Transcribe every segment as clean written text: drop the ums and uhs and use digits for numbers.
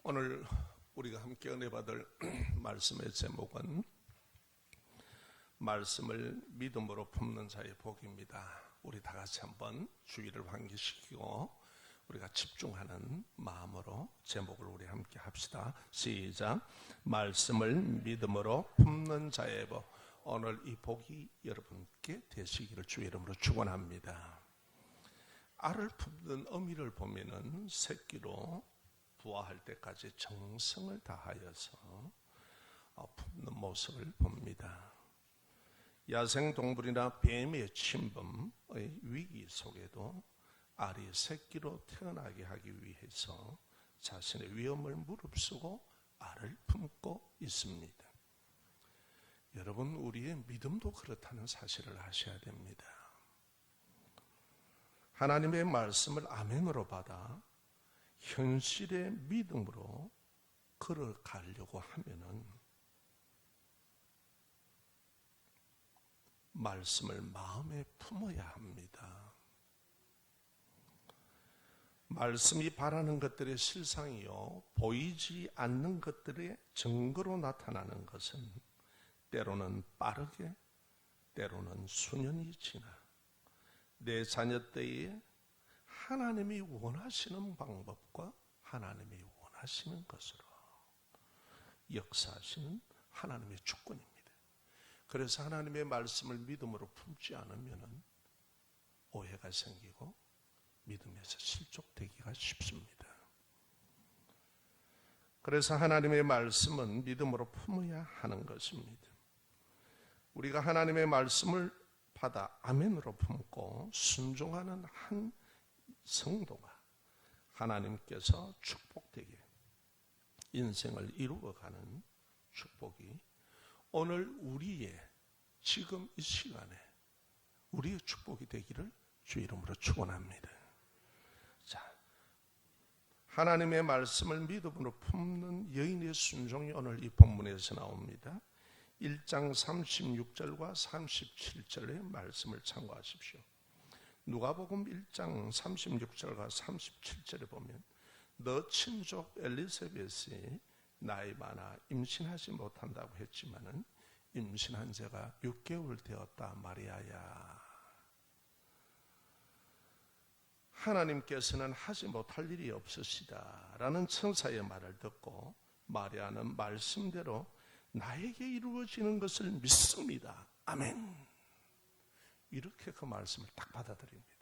오늘 우리가 함께 은혜 받을 말씀의 제목은 말씀을 믿음으로 품는 자의 복입니다. 우리 다 같이 한번 주의를 환기시키고 우리가 집중하는 마음으로 제목을 우리 함께 합시다. 시작. 말씀을 믿음으로 품는 자의 복. 오늘 이 복이 여러분께 되시기를 주의 이름으로 축원합니다. 알을 품는 어미를 보면은 새끼로 부화할 때까지 정성을 다하여서 품는 모습을 봅니다. 야생동물이나 뱀의 침범의 위기 속에도 알이 새끼로 태어나게 하기 위해서 자신의 위험을 무릅쓰고 알을 품고 있습니다. 여러분, 우리의 믿음도 그렇다는 사실을 아셔야 됩니다. 하나님의 말씀을 아멘으로 받아 현실의 믿음으로 걸어가려고 하면은 말씀을 마음에 품어야 합니다. 말씀이 바라는 것들의 실상이요, 보이지 않는 것들의 증거로 나타나는 것은 때로는 빠르게, 때로는 수년이 지나 내 자녀 때에 하나님이 원하시는 방법과 하나님이 원하시는 것으로 역사하시는 하나님의 주권입니다. 그래서 하나님의 말씀을 믿음으로 품지 않으면 오해가 생기고 믿음에서 실족되기가 쉽습니다. 그래서 하나님의 말씀은 믿음으로 품어야 하는 것입니다. 우리가 하나님의 말씀을 받아 아멘으로 품고 순종하는 한 성도가 하나님께서 축복되게 인생을 이루어가는 축복이 오늘 우리의 지금 이 시간에 우리의 축복이 되기를 주 이름으로 축원합니다. 자, 하나님의 말씀을 믿음으로 품는 여인의 순종이 오늘 이 본문에서 나옵니다. 1장 36절과 37절의 말씀을 참고하십시오. 누가복음 1장 36절과 37절에 보면 너 친족 엘리사벳이 나이 많아 임신하지 못한다고 했지만은 임신한 지가 6개월 되었다 마리아야. 하나님께서는 하지 못할 일이 없으시다 라는 천사의 말을 듣고 마리아는 말씀대로 나에게 이루어지는 것을 믿습니다. 아멘. 이렇게 그 말씀을 딱 받아들입니다.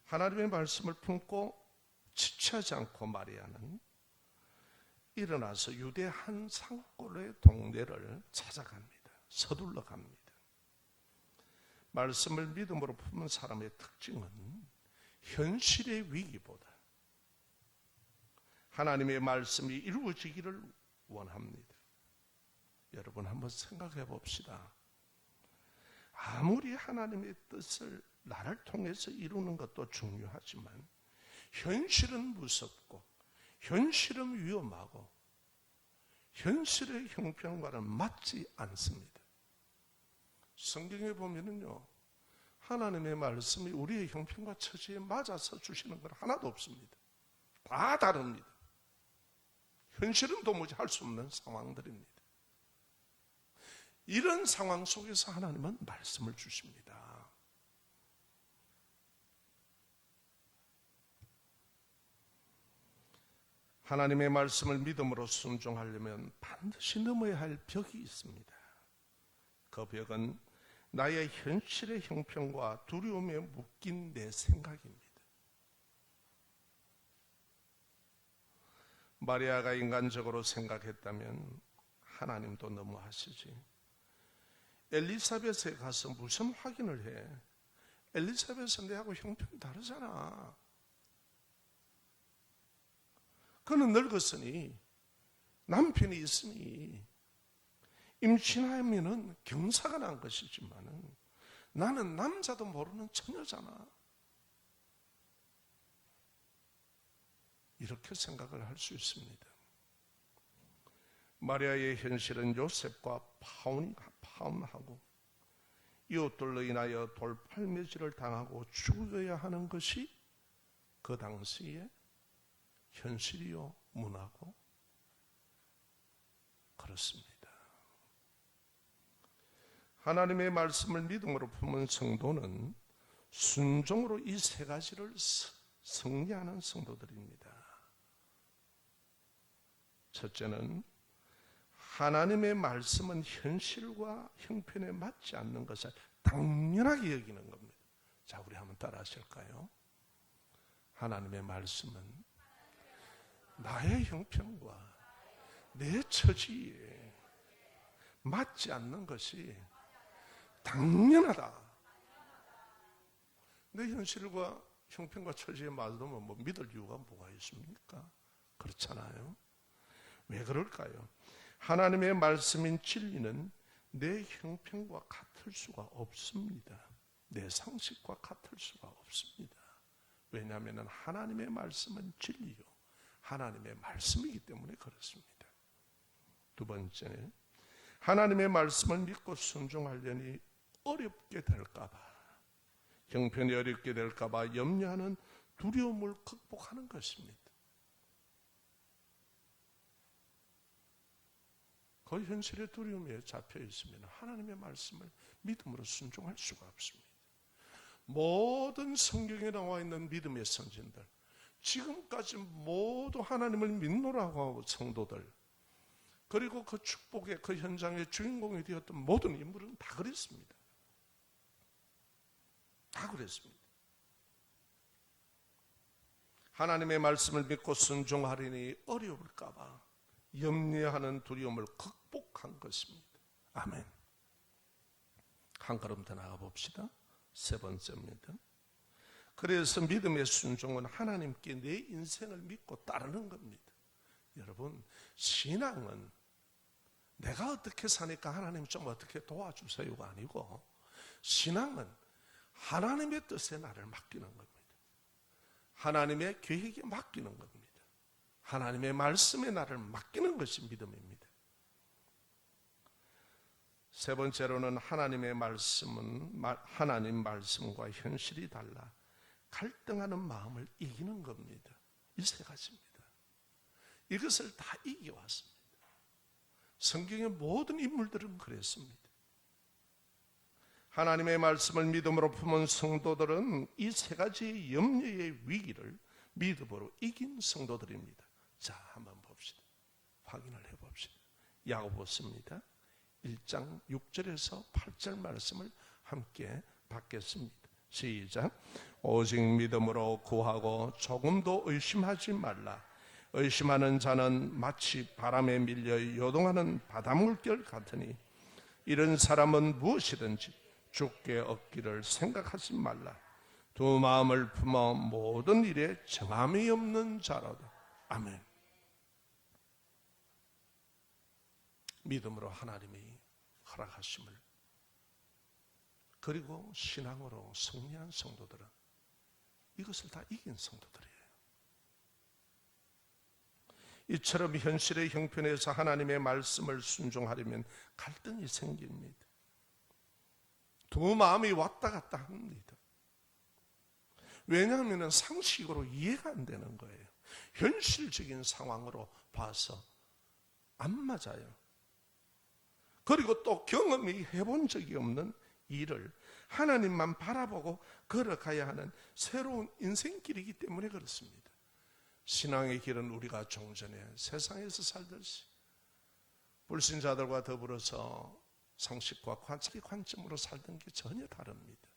하나님의 말씀을 품고 지체하지 않고 마리아는 일어나서 유대 한 산골의 동네를 찾아갑니다. 서둘러 갑니다. 말씀을 믿음으로 품은 사람의 특징은 현실의 위기보다 하나님의 말씀이 이루어지기를 원합니다. 여러분 한번 생각해 봅시다. 아무리 하나님의 뜻을 나를 통해서 이루는 것도 중요하지만 현실은 무섭고 현실은 위험하고 현실의 형편과는 맞지 않습니다. 성경에 보면은요, 하나님의 말씀이 우리의 형편과 처지에 맞아서 주시는 건 하나도 없습니다. 다 다릅니다. 현실은 도무지 할 수 없는 상황들입니다. 이런 상황 속에서 하나님은 말씀을 주십니다. 하나님의 말씀을 믿음으로 순종하려면 반드시 넘어야 할 벽이 있습니다. 그 벽은 나의 현실의 형편과 두려움에 묶인 내 생각입니다. 마리아가 인간적으로 생각했다면 하나님도 너무하시지. 엘리사벳에 가서 무슨 확인을 해? 엘리사벳은 내하고 형편이 다르잖아. 그는 늙었으니 남편이 있으니 임신하면은 경사가 난 것이지만은 나는 남자도 모르는 처녀잖아. 이렇게 생각을 할 수 있습니다. 마리아의 현실은 요셉과 파혼하고 이웃들로 인하여 돌팔매질을 당하고 죽어야 하는 것이 그 당시에 현실이요, 문화고? 그렇습니다. 하나님의 말씀을 믿음으로 품은 성도는 순종으로 이 세 가지를 승리하는 성도들입니다. 첫째는 하나님의 말씀은 현실과 형편에 맞지 않는 것을 당연하게 여기는 겁니다. 자, 우리 한번 따라 하실까요? 하나님의 말씀은 나의 형편과 내 처지에 맞지 않는 것이 당연하다. 내 현실과 형편과 처지에 맞으면 뭐 믿을 이유가 뭐가 있습니까? 그렇잖아요. 왜 그럴까요? 하나님의 말씀인 진리는 내 형편과 같을 수가 없습니다. 내 상식과 같을 수가 없습니다. 왜냐하면 하나님의 말씀은 진리요, 하나님의 말씀이기 때문에 그렇습니다. 두 번째, 하나님의 말씀을 믿고 순종하려니 어렵게 될까봐, 형편이 어렵게 될까봐 염려하는 두려움을 극복하는 것입니다. 그 현실의 두려움에 잡혀 있으면 하나님의 말씀을 믿음으로 순종할 수가 없습니다. 모든 성경에 나와 있는 믿음의 선진들, 지금까지 모두 하나님을 믿노라고 하고 성도들, 그리고 그 축복의 그 현장의 주인공이 되었던 모든 인물은 다 그랬습니다. 다 그랬습니다. 하나님의 말씀을 믿고 순종하려니 어려울까봐 염려하는 두려움을 극복한 것입니다. 아멘. 한 걸음 더 나가 봅시다. 세 번째입니다. 그래서 믿음의 순종은 하나님께 내 인생을 믿고 따르는 겁니다. 여러분, 신앙은 내가 어떻게 사니까 하나님 좀 어떻게 도와주세요가 아니고, 신앙은 하나님의 뜻에 나를 맡기는 겁니다. 하나님의 계획에 맡기는 겁니다. 하나님의 말씀에 나를 맡기는 것이 믿음입니다. 세 번째로는 하나님의 말씀은 하나님 말씀과 현실이 달라 갈등하는 마음을 이기는 겁니다. 이 세 가지입니다. 이것을 다 이겨왔습니다. 성경의 모든 인물들은 그랬습니다. 하나님의 말씀을 믿음으로 품은 성도들은 이 세 가지의 염려의 위기를 믿음으로 이긴 성도들입니다. 자, 한번 봅시다. 확인을 해봅시다. 야고보서입니다. 1장 6절에서 8절 말씀을 함께 받겠습니다. 시작. 오직 믿음으로 구하고 조금도 의심하지 말라. 의심하는 자는 마치 바람에 밀려 요동하는 바닷물결 같으니 이런 사람은 무엇이든지 주께 얻기를 생각하지 말라. 두 마음을 품어 모든 일에 정함이 없는 자로다. 아멘. 믿음으로 하나님이 허락하심을, 그리고 신앙으로 승리한 성도들은 이것을 다 이긴 성도들이에요. 이처럼 현실의 형편에서 하나님의 말씀을 순종하려면 갈등이 생깁니다. 두 마음이 왔다 갔다 합니다. 왜냐하면 상식으로 이해가 안 되는 거예요. 현실적인 상황으로 봐서 안 맞아요. 그리고 또 경험이 해본 적이 없는 일을 하나님만 바라보고 걸어가야 하는 새로운 인생길이기 때문에 그렇습니다. 신앙의 길은 우리가 종전에 세상에서 살듯이 불신자들과 더불어서 상식과 자기 관점으로 살던 게 전혀 다릅니다.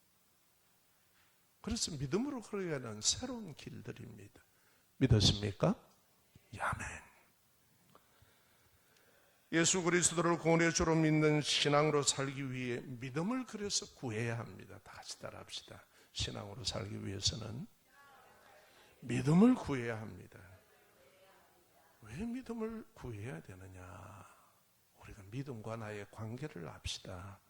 그래서 믿음으로 걸어야 하는 새로운 길들입니다. 믿으십니까? 아멘. 예수 그리스도를 구원의 주로 믿는 신앙으로 살기 위해 믿음을 그래서 구해야 합니다. 다 같이 따라합시다. 신앙으로 살기 위해서는 믿음을 구해야 합니다. 왜 믿음을 구해야 되느냐? 우리가 믿음과 나의 관계를 합시다.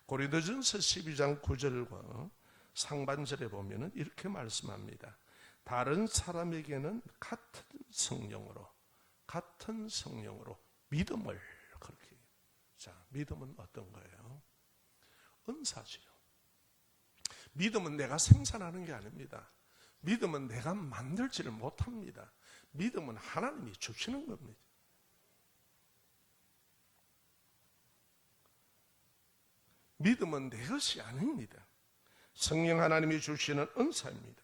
고린도전서 12장 9절과 상반절에 보면 이렇게 말씀합니다. 다른 사람에게는 같은 성령으로 믿음을 그렇게. 자, 믿음은 어떤 거예요? 은사지요. 믿음은 내가 생산하는 게 아닙니다. 믿음은 내가 만들지를 못합니다. 믿음은 하나님이 주시는 겁니다. 믿음은 내 것이 아닙니다. 성령 하나님이 주시는 은사입니다.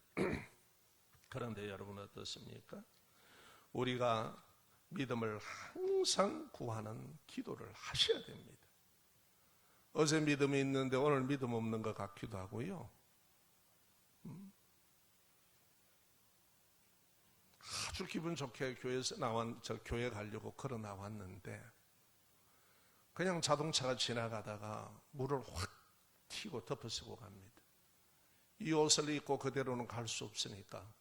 그런데 여러분 어떻습니까? 우리가 믿음을 항상 구하는 기도를 하셔야 됩니다. 어제 믿음이 있는데 오늘 믿음 없는 것 같기도 하고요. 아주 기분 좋게 교회 가려고 걸어 나왔는데 그냥 자동차가 지나가다가 물을 확 튀고 덮어쓰고 갑니다. 이 옷을 입고 그대로는 갈 수 없으니까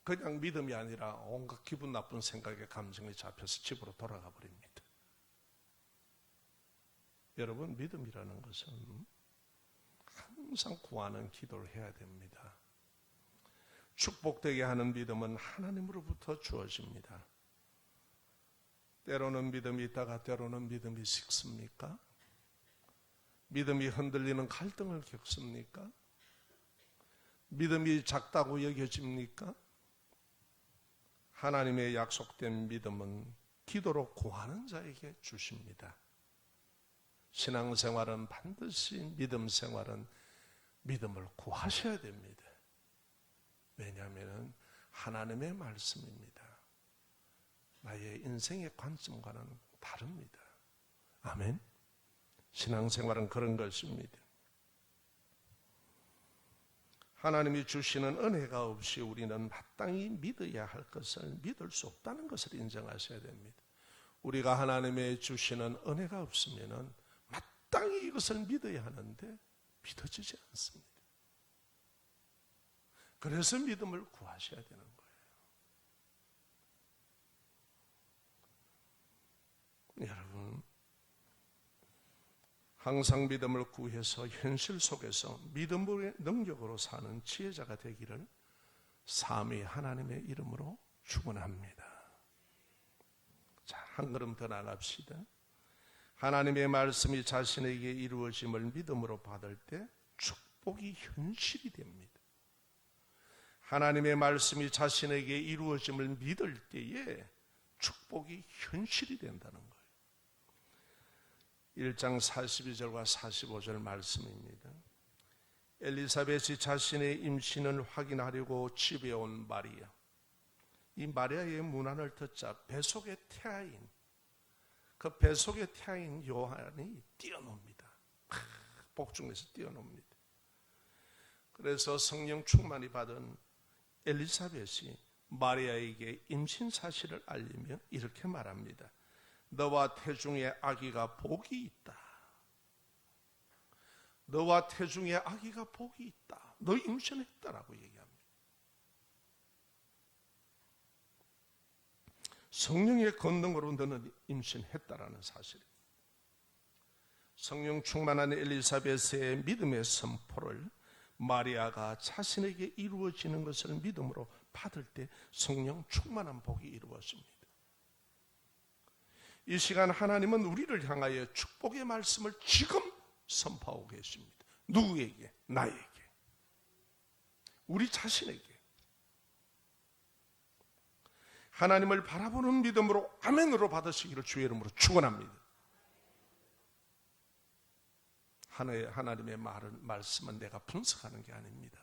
그냥 믿음이 아니라 온갖 기분 나쁜 생각에 감정이 잡혀서 집으로 돌아가 버립니다. 여러분, 믿음이라는 것은 항상 구하는 기도를 해야 됩니다. 축복되게 하는 믿음은 하나님으로부터 주어집니다. 때로는 믿음이 있다가 때로는 믿음이 식습니까? 믿음이 흔들리는 갈등을 겪습니까? 믿음이 작다고 여겨집니까? 하나님의 약속된 믿음은 기도로 구하는 자에게 주십니다. 신앙생활은 반드시 믿음 생활은 믿음을 구하셔야 됩니다. 왜냐하면 하나님의 말씀입니다. 나의 인생의 관점과는 다릅니다. 아멘. 신앙생활은 그런 것입니다. 하나님이 주시는 은혜가 없이 우리는 마땅히 믿어야 할 것을 믿을 수 없다는 것을 인정하셔야 됩니다. 우리가 하나님의 주시는 은혜가 없으면 마땅히 이것을 믿어야 하는데 믿어지지 않습니다. 그래서 믿음을 구하셔야 되는 거예요. 여러분, 항상 믿음을 구해서 현실 속에서 믿음의 능력으로 사는 지혜자가 되기를 삼위 하나님의 이름으로 축원합니다. 자, 한 걸음 더 나갑시다. 하나님의 말씀이 자신에게 이루어짐을 믿음으로 받을 때 축복이 현실이 됩니다. 하나님의 말씀이 자신에게 이루어짐을 믿을 때에 축복이 현실이 된다는 거예요. 1장 42절과 45절 말씀입니다. 엘리사벳이 자신의 임신을 확인하려고 집에 온 마리아. 이 마리아의 문안을 듣자 뱃속에 태아인, 그 뱃속에 태아인 요한이 뛰어놉니다. 복중에서 뛰어놉니다. 그래서 성령 충만이 받은 엘리사벳이 마리아에게 임신 사실을 알리며 이렇게 말합니다. 너와 태중의 아기가 복이 있다. 너와 태중의 아기가 복이 있다. 너 임신했다라고 얘기합니다. 성령의 권능으로 너는 임신했다라는 사실입니다. 성령 충만한 엘리사벳의 믿음의 선포를 마리아가 자신에게 이루어지는 것을 믿음으로 받을 때 성령 충만한 복이 이루어집니다. 이 시간 하나님은 우리를 향하여 축복의 말씀을 지금 선포하고 계십니다. 누구에게? 나에게. 우리 자신에게. 하나님을 바라보는 믿음으로 아멘으로 받으시기를 주의 이름으로 축원합니다. 하나님의 말씀은 내가 분석하는 게 아닙니다.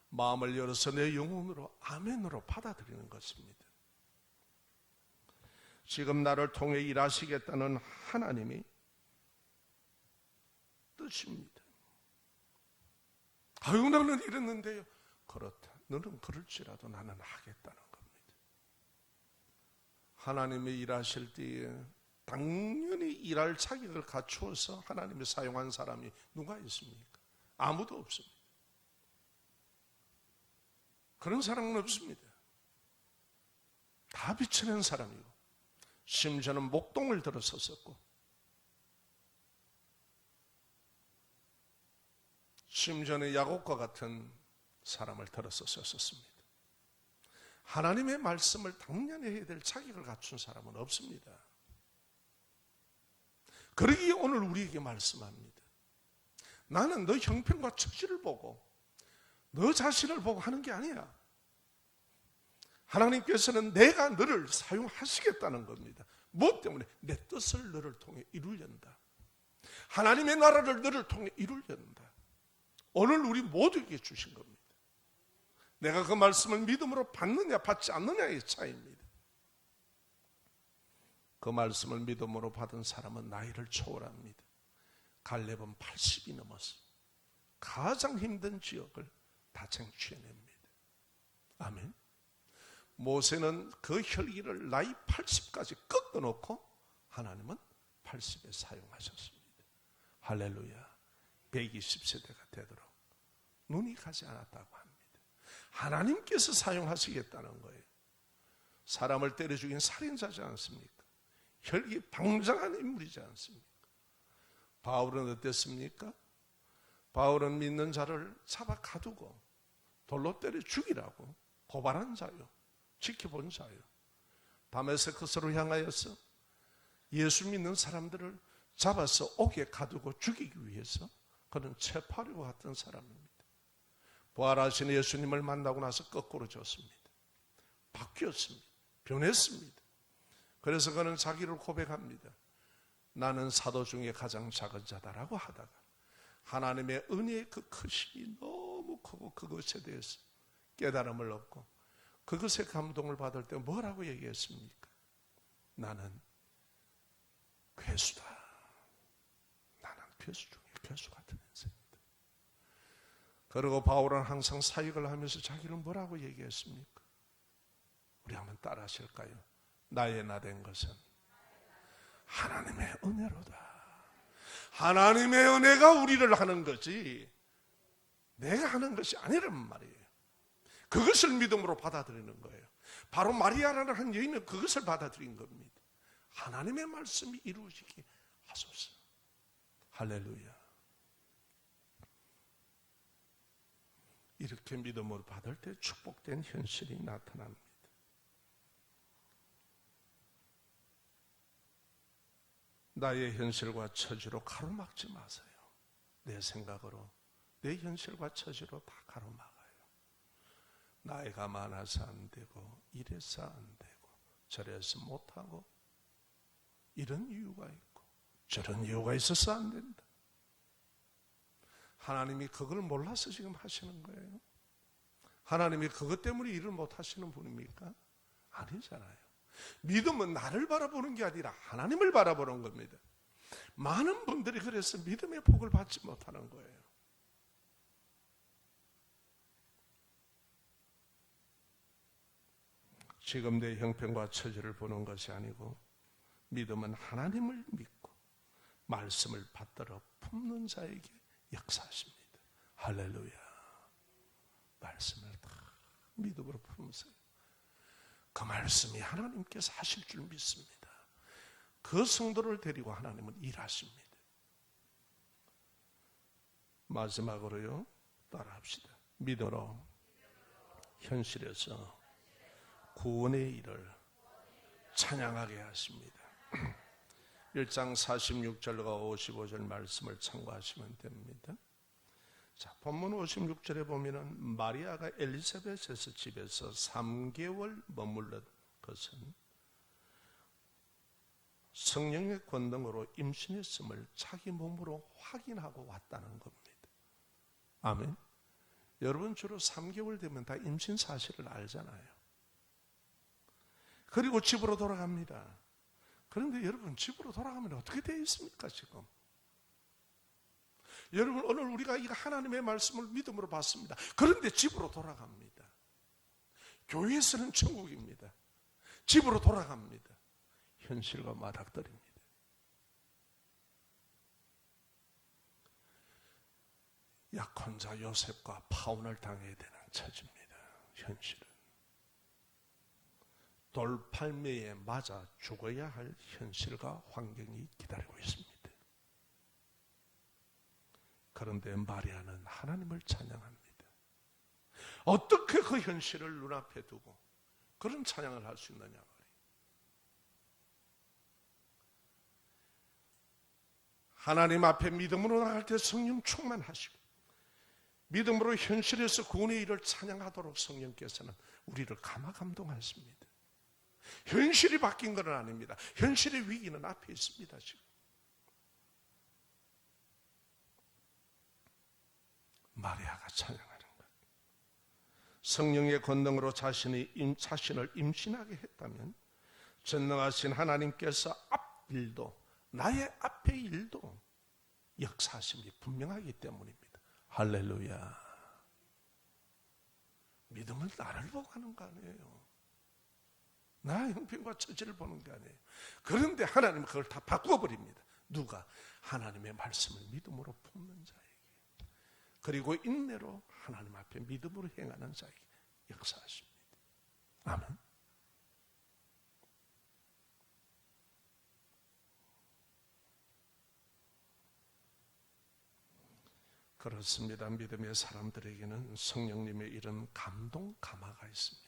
마음을 열어서 내 영혼으로 아멘으로 받아들이는 것입니다. 지금 나를 통해 일하시겠다는 하나님이 뜻입니다. 아유, 나는 이랬는데요. 그렇다. 너는 그럴지라도 나는 하겠다는 겁니다. 하나님이 일하실 때에 당연히 일할 자격을 갖추어서 하나님이 사용한 사람이 누가 있습니까? 아무도 없습니다. 그런 사람은 없습니다. 다 비춰낸 사람이고 심지어는 목동을 들어섰었고 심지어는 야곱과 같은 사람을 들어섰었습니다. 하나님의 말씀을 당연히 해야 될 자격을 갖춘 사람은 없습니다. 그러기에 오늘 우리에게 말씀합니다. 나는 너 형편과 처지를 보고 너 자신을 보고 하는 게 아니야. 하나님께서는 내가 너를 사용하시겠다는 겁니다. 무엇 때문에? 내 뜻을 너를 통해 이루려는다. 하나님의 나라를 너를 통해 이루려는다. 오늘 우리 모두에게 주신 겁니다. 내가 그 말씀을 믿음으로 받느냐 받지 않느냐의 차이입니다. 그 말씀을 믿음으로 받은 사람은 나이를 초월합니다. 갈렙은 80이 넘어서 가장 힘든 지역을 다 쟁취해냅니다. 아멘. 모세는 그 혈기를 나이 80까지 꺾어놓고 하나님은 80에 사용하셨습니다. 할렐루야. 120세대가 되도록 눈이 가지 않았다고 합니다. 하나님께서 사용하시겠다는 거예요. 사람을 때려 죽인 살인자지 않습니까? 혈기 방장한 인물이지 않습니까? 바울은 어땠습니까? 바울은 믿는 자를 잡아 가두고 돌로 때려 죽이라고 고발한 자요, 지켜본 자요. 다메섹스로 향하여서 예수 믿는 사람들을 잡아서 옥에 가두고 죽이기 위해서 그는 체포하려고 했던 사람입니다. 부활하신 예수님을 만나고 나서 거꾸로 졌습니다. 바뀌었습니다. 변했습니다. 그래서 그는 자기를 고백합니다. 나는 사도 중에 가장 작은 자다라고 하다가 하나님의 은혜의 그 크심이 너무 크고 그것에 대해서 깨달음을 얻고 그것에 감동을 받을 때 뭐라고 얘기했습니까? 나는 괴수다. 나는 괴수 중에 괴수 같은 인생이다. 그리고 바울은 항상 사역을 하면서 자기를 뭐라고 얘기했습니까? 우리 한번 따라 하실까요? 나의 나 된 것은 하나님의 은혜로다. 하나님의 은혜가 우리를 하는 거지 내가 하는 것이 아니란 말이에요. 그것을 믿음으로 받아들이는 거예요. 바로 마리아라는 한 여인은 그것을 받아들인 겁니다. 하나님의 말씀이 이루어지게 하소서. 할렐루야. 이렇게 믿음으로 받을 때 축복된 현실이 나타납니다. 나의 현실과 처지로 가로막지 마세요. 내 생각으로 내 현실과 처지로 다 가로막아요. 나이가 많아서 안 되고 이래서 안 되고 저래서 못하고 이런 이유가 있고 저런 이유가 있어서 안 된다. 하나님이 그걸 몰라서 지금 하시는 거예요? 하나님이 그것 때문에 일을 못 하시는 분입니까? 아니잖아요. 믿음은 나를 바라보는 게 아니라 하나님을 바라보는 겁니다. 많은 분들이 그래서 믿음의 복을 받지 못하는 거예요. 지금 내 형편과 처지를 보는 것이 아니고 믿음은 하나님을 믿고 말씀을 받들어 품는 자에게 역사하십니다. 할렐루야. 말씀을 다 믿음으로 품으세요. 그 말씀이 하나님께서 하실 줄 믿습니다. 그 성도를 데리고 하나님은 일하십니다. 마지막으로요, 따라합시다. 믿음으로 현실에서 구원의 일을 찬양하게 하십니다. 1장 46절과 55절 말씀을 참고하시면 됩니다. 자, 본문 56절에 보면은 마리아가 엘리사벳에서 집에서 3개월 머물렀 것은 성령의 권능으로 임신했음을 자기 몸으로 확인하고 왔다는 겁니다. 아멘. 여러분 주로 3개월 되면 다 임신 사실을 알잖아요. 그리고 집으로 돌아갑니다. 그런데 여러분 집으로 돌아가면 어떻게 되어 있습니까 지금? 여러분 오늘 우리가 이 하나님의 말씀을 믿음으로 받습니다. 그런데 집으로 돌아갑니다. 교회에서는 천국입니다. 집으로 돌아갑니다. 현실과 맞닥뜨립니다. 약혼자 요셉과 파혼을 당해야 되는 처지입니다. 현실은 돌팔매에 맞아 죽어야 할 현실과 환경이 기다리고 있습니다. 그런데 마리아는 하나님을 찬양합니다. 어떻게 그 현실을 눈앞에 두고 그런 찬양을 할 수 있느냐 말이에요. 하나님 앞에 믿음으로 나갈 때 성령 충만하시고 믿음으로 현실에서 구원의 일을 찬양하도록 성령께서는 우리를 감화감동하십니다. 현실이 바뀐 건 아닙니다. 현실의 위기는 앞에 있습니다. 지금 마리아가 찬양하는 것, 성령의 권능으로 자신을 임신하게 했다면 전능하신 하나님께서 앞일도, 나의 앞의 일도 역사하심이 분명하기 때문입니다. 할렐루야. 믿음은 나를 보고 하는 거 아니에요. 나 형편과 처지를 보는 게 아니에요. 그런데 하나님은 그걸 다 바꿔버립니다. 누가? 하나님의 말씀을 믿음으로 품는 자에게, 그리고 인내로 하나님 앞에 믿음으로 행하는 자에게 역사하십니다. 아멘. 그렇습니다. 믿음의 사람들에게는 성령님의 이런 감동, 감화가 있습니다.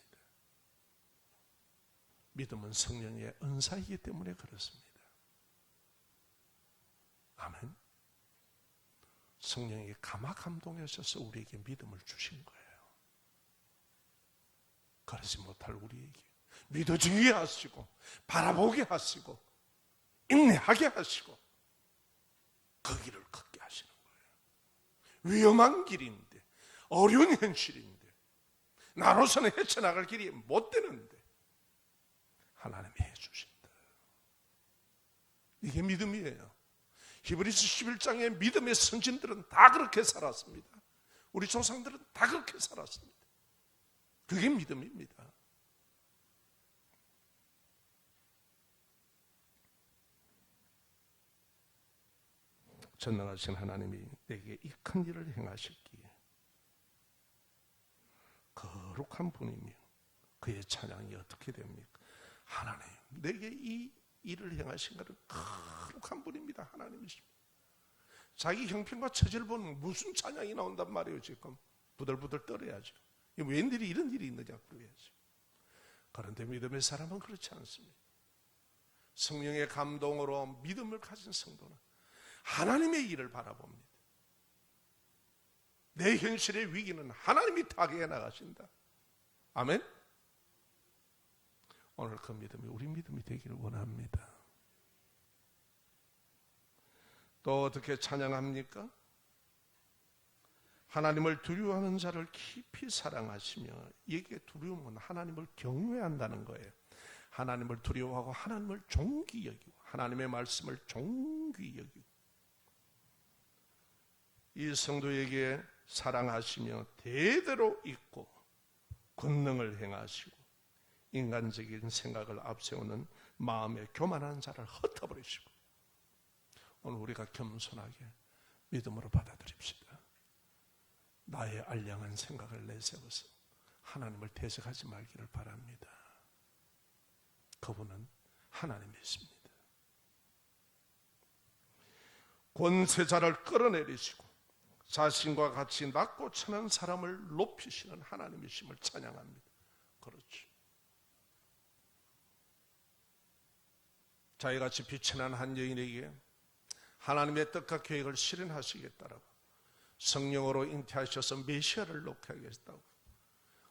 믿음은 성령의 은사이기 때문에 그렇습니다. 아멘. 성령이 감화 감동하셔서 우리에게 믿음을 주신 거예요. 그러지 못할 우리에게 믿어지게 하시고, 바라보게 하시고, 인내하게 하시고, 그 길을 걷게 하시는 거예요. 위험한 길인데, 어려운 현실인데, 나로서는 헤쳐나갈 길이 못 되는데 하나님이 해주신다. 이게 믿음이에요. 히브리서 11장의 믿음의 선진들은 다 그렇게 살았습니다. 우리 조상들은 다 그렇게 살았습니다. 그게 믿음입니다. 전능하신 하나님이 내게 이 큰 일을 행하셨기에 거룩한 분이며 그의 찬양이 어떻게 됩니까? 하나님, 내게 이 일을 행하신 것은 거룩한 분입니다. 하나님이십니다. 자기 형편과 처지를 보면 무슨 찬양이 나온단 말이에요. 지금 부들부들 떨어야죠. 웬일이 이런 일이 있느냐 그래야죠. 그런데 믿음의 사람은 그렇지 않습니다. 성령의 감동으로 믿음을 가진 성도는 하나님의 일을 바라봅니다. 내 현실의 위기는 하나님이 타개해 나가신다. 아멘. 오늘 그 믿음이 우리 믿음이 되기를 원합니다. 또 어떻게 찬양합니까? 하나님을 두려워하는 자를 깊이 사랑하시며, 이게 두려움은 하나님을 경외한다는 거예요. 하나님을 두려워하고 하나님을 존귀 여기고 하나님의 말씀을 존귀 여기고, 이 성도에게 사랑하시며 대대로 있고 권능을 행하시고 인간적인 생각을 앞세우는 마음의 교만한 자를 흩어버리시고, 오늘 우리가 겸손하게 믿음으로 받아들입시다. 나의 알량한 생각을 내세워서 하나님을 대적하지 말기를 바랍니다. 그분은 하나님이십니다. 권세자를 끌어내리시고 자신과 같이 낮고 천한 사람을 높이시는 하나님이심을 찬양합니다. 그렇죠. 자기같이 비천한 한 여인에게 하나님의 뜻과 계획을 실현하시겠다라고, 성령으로 잉태하셔서 메시아를 놓게 하겠다고,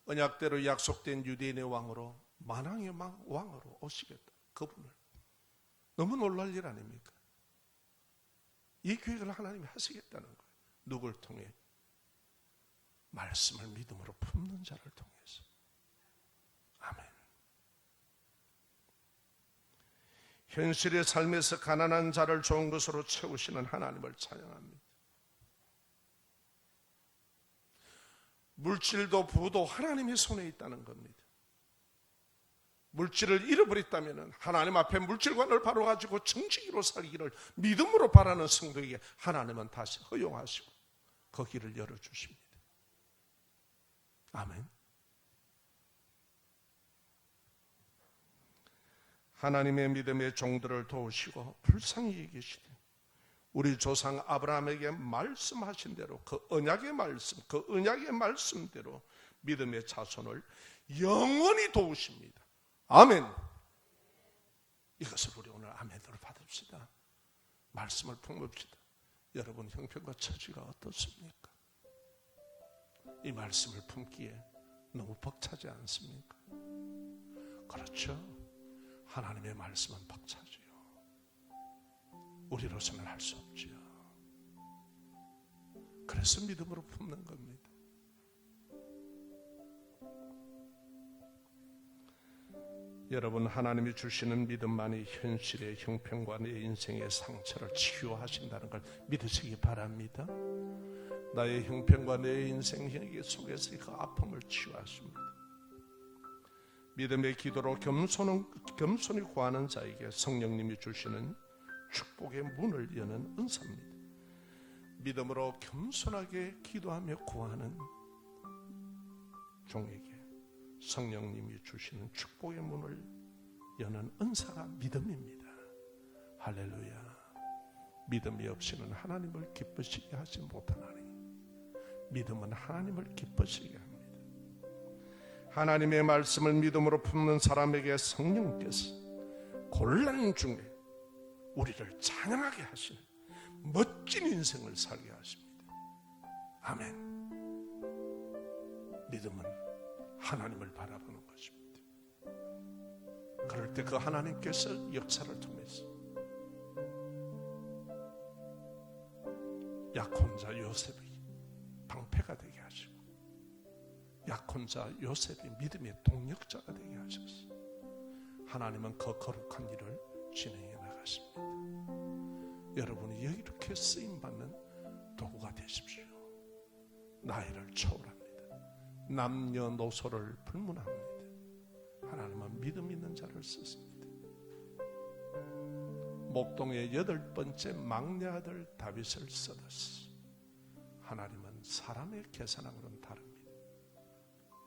언약대로 약속된 유대인의 왕으로, 만왕의 왕으로 오시겠다. 그분을 너무 놀랄 일 아닙니까? 이 계획을 하나님이 하시겠다는 거예요. 누굴 통해? 말씀을 믿음으로 품는 자를 통해서. 아멘. 현실의 삶에서 가난한 자를 좋은 것으로 채우시는 하나님을 찬양합니다. 물질도 부도 하나님의 손에 있다는 겁니다. 물질을 잃어버렸다면 하나님 앞에 물질관을 바로 가지고 정직으로 살기를 믿음으로 바라는 성도에게 하나님은 다시 허용하시고 그 길을 열어주십니다. 아멘. 하나님의 믿음의 종들을 도우시고 불쌍히 여기시되 우리 조상 아브라함에게 말씀하신 대로 그 언약의 말씀, 그 언약의 말씀대로 믿음의 자손을 영원히 도우십니다. 아멘. 이것을 우리 오늘 아멘으로 받읍시다. 말씀을 품읍시다. 여러분 형편과 처지가 어떻습니까? 이 말씀을 품기에 너무 벅차지 않습니까? 그렇죠. 하나님의 말씀은 벅차지요. 우리로서는 할 수 없지요. 그래서 믿음으로 품는 겁니다. 여러분, 하나님이 주시는 믿음만이 현실의 형편과 내 인생의 상처를 치유하신다는 걸 믿으시기 바랍니다. 나의 형편과 내 인생 속에서 그 아픔을 치유하십니다. 믿음의 기도로 겸손히 구하는 자에게 성령님이 주시는 축복의 문을 여는 은사입니다. 믿음으로 겸손하게 기도하며 구하는 종에게 성령님이 주시는 축복의 문을 여는 은사가 믿음입니다. 할렐루야. 믿음이 없이는 하나님을 기쁘시게 하지 못하나니 믿음은 하나님을 기쁘시게 합니다. 하나님의 말씀을 믿음으로 품는 사람에게 성령께서 곤란 중에 우리를 찬양하게 하시는 멋진 인생을 살게 하십니다. 아멘. 믿음은 하나님을 바라보는 것입니다. 그럴 때 그 하나님께서 역사를 통해서 약혼자 요셉이 방패가 되게 하시고 약혼자 요셉이 믿음의 동력자가 되게 하셨어요. 하나님은 그 거룩한 일을 진행해 나가십니다. 여러분이 이렇게 쓰임받는 도구가 되십시오. 나이를 초월합니다. 남녀노소를 불문합니다. 하나님은 믿음 있는 자를 쓰십니다. 목동의 8번째 막내 아들 다윗을 쓰듯이 하나님은 사람의 계산하고는 다릅니다.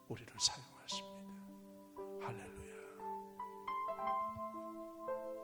우리를 사용하십니다. 할렐루야.